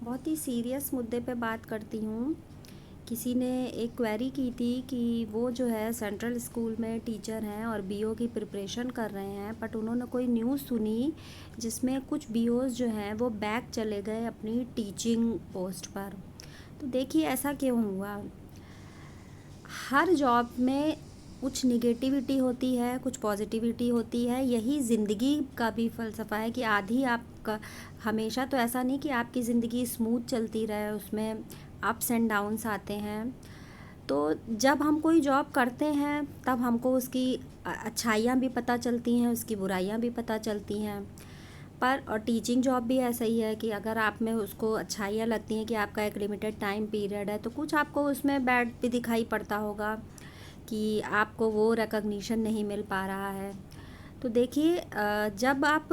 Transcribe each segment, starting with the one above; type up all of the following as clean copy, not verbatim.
बहुत ही सीरियस मुद्दे पे बात करती हूँ। किसी ने एक क्वेरी की थी कि वो जो है सेंट्रल स्कूल में टीचर हैं और बीओ की प्रिपरेशन कर रहे हैं, बट उन्होंने कोई न्यूज़ सुनी जिसमें कुछ बीओज़ जो हैं वो बैक चले गए अपनी टीचिंग पोस्ट पर। तो देखिए ऐसा क्यों हुआ? हर जॉब में कुछ निगेटिविटी होती है, कुछ पॉजिटिविटी होती है। यही ज़िंदगी का भी फ़लसफ़ा है कि आधी आपका हमेशा तो ऐसा नहीं कि आपकी ज़िंदगी स्मूथ चलती रहे, उसमें अप्स एंड डाउन्स आते हैं। तो जब हम कोई जॉब करते हैं तब हमको उसकी अच्छाइयाँ भी पता चलती हैं, उसकी बुराइयाँ भी पता चलती हैं। पर और टीचिंग जॉब भी ऐसा ही है कि अगर आप में उसको अच्छाइयाँ लगती हैं कि आपका एक लिमिटेड टाइम पीरियड है, तो कुछ आपको उसमें बैड भी दिखाई पड़ता होगा कि आपको वो रिकॉग्निशन नहीं मिल पा रहा है। तो देखिए जब आप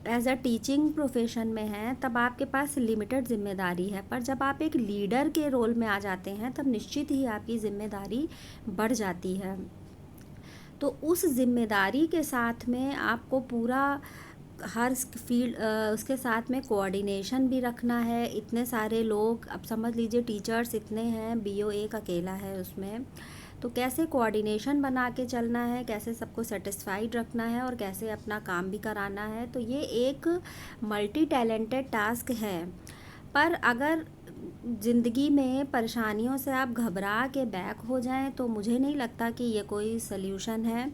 एज अ टीचिंग प्रोफेशन में हैं तब आपके पास लिमिटेड ज़िम्मेदारी है, पर जब आप एक लीडर के रोल में आ जाते हैं तब निश्चित ही आपकी ज़िम्मेदारी बढ़ जाती है। तो उस ज़िम्मेदारी के साथ में आपको पूरा हर फील्ड उसके साथ में कोऑर्डिनेशन भी रखना है। इतने सारे लोग, अब समझ लीजिए टीचर्स इतने हैं, बीओ एक अकेला है उसमें। तो कैसे कोऑर्डिनेशन बना के चलना है, कैसे सबको सेटिस्फाइड रखना है और कैसे अपना काम भी कराना है, तो ये एक मल्टी टैलेंटेड टास्क है। पर अगर ज़िंदगी में परेशानियों से आप घबरा के बैक हो जाएं तो मुझे नहीं लगता कि ये कोई सल्यूशन है।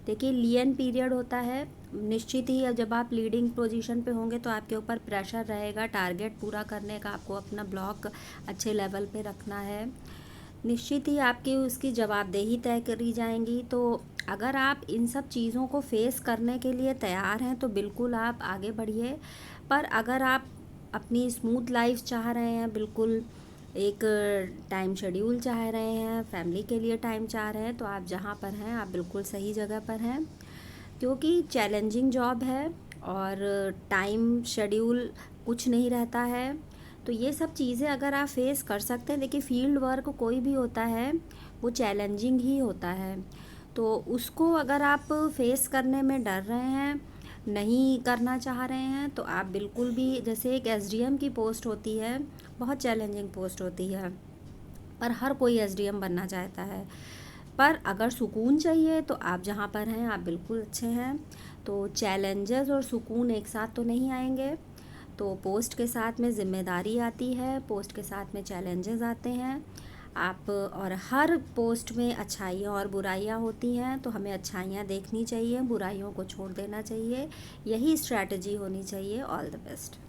देखिए लियन पीरियड होता है, निश्चित ही जब आप लीडिंग पोजीशन पे होंगे तो आपके ऊपर प्रेशर रहेगा टारगेट पूरा करने का, आपको अपना ब्लॉक अच्छे लेवल पे रखना है। निश्चित ही आपकी उसकी जवाबदेही तय करी जाएंगी। तो अगर आप इन सब चीज़ों को फेस करने के लिए तैयार हैं तो बिल्कुल आप आगे बढ़िए। पर अगर आप अपनी स्मूथ लाइफ चाह रहे हैं, बिल्कुल एक टाइम शेड्यूल चाह रहे हैं, फैमिली के लिए टाइम चाह रहे हैं, तो आप जहाँ पर हैं आप बिल्कुल सही जगह पर हैं। क्योंकि चैलेंजिंग जॉब है और टाइम शेड्यूल कुछ नहीं रहता है। तो ये सब चीज़ें अगर आप फेस कर सकते हैं, देखिए फील्ड वर्क कोई भी होता है वो चैलेंजिंग ही होता है। तो उसको अगर आप फेस करने में डर रहे हैं, नहीं करना चाह रहे हैं, तो आप बिल्कुल भी, जैसे एक एसडीएम की पोस्ट होती है, बहुत चैलेंजिंग पोस्ट होती है, पर हर कोई एसडीएम बनना चाहता है। पर अगर सुकून चाहिए तो आप जहाँ पर हैं आप बिल्कुल अच्छे हैं। तो चैलेंजेस और सुकून एक साथ तो नहीं आएंगे। तो पोस्ट के साथ में ज़िम्मेदारी आती है, पोस्ट के साथ में चैलेंजेस आते हैं। आप और हर पोस्ट में अच्छाइयाँ और बुराइयाँ होती हैं, तो हमें अच्छाइयाँ देखनी चाहिए, बुराइयों को छोड़ देना चाहिए। यही स्ट्रैटेजी होनी चाहिए। All the best.